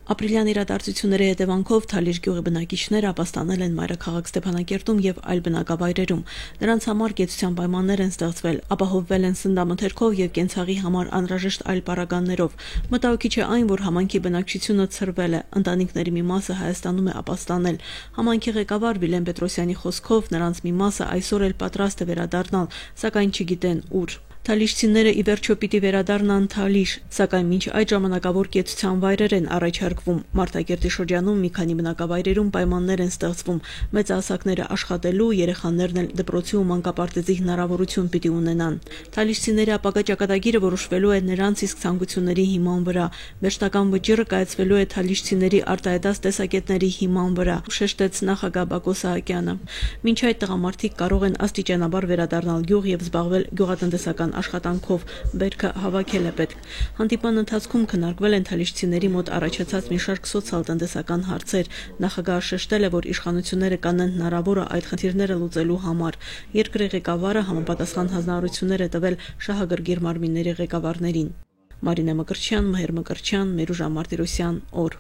Ապրիլյան իրադարձությունների հետևանքով Թալիշ գյուղի բնակիչները ապաստանել են մայրաքաղաք Ստեփանակերտում եւ այլ բնակավայրերում։ Նրանց համար կեցության պայմաններ են ստեղծվել, ապահովվել են սննդամթերքով եւ կենցաղի համար անհրաժեշտ այլ պարագաներով։ Մտահոգիչ է այն, որ համայնքի բնակչությունը ցրվել է, ընտանիքների մի մասը Հայաստանում է ապաստանել։ Համայնքի ղեկավար Վիլեն Պետրոսյանի խոսքով նրանց մի մասը այսօր էլ պատրաստ է վերադառնալ, սակայն չգիտեն ուր։ Թալիշցիները ի վերջո պիտի վերադառնան Թալիշ, սակայն մինչ այդ ժամանակավոր կեցության վայրեր են առաջարկվում։ Մարտակերտի շրջանում մի քանի բնակավայրերում պայմաններ են ստեղծվում, մեծահասակները աշխատելու, երեխաներն էլ դպրոցի ու մանկապարտեզի հնարավորություն պիտի ունենան։ Թալիշցիների ապագա ճակատագիրը որոշվելու է նրանց իսկ ցանկությունների հիման վրա։ Վերջնական վճիռը կայացվելու է թալիշցիների արտահայտած տեսակետների հիման վրա, շեշտեց նախագահ Բակո Սահակյանը։ Մինչ այդ տղամարդիկ կարող են աստիճանաբար վերադառնալ գյուղ եւ զբաղվել գյուղատնտեսական աշխատանքով, բերքը հավաքել է պետք։ Հանդիպման ընթացքում քննարկվել են թալիշցիների մոտ առաջացած մի շարք սոցիալ-տնտեսական հարցեր։ Նախագահը շեշտել է, որ իշխանությունները կանեն հնարավորը այդ խնդիրները լուծելու համար։ Երկրի ղեկավարը համապատասխան հանձնարարություններ է տվել շահագրգիռ մարմինների ղեկավարներին։ Մարինե Մկրտչյան, Մհեր Մկրտչյան, Մերուժա Մարտիրոսյան, օր։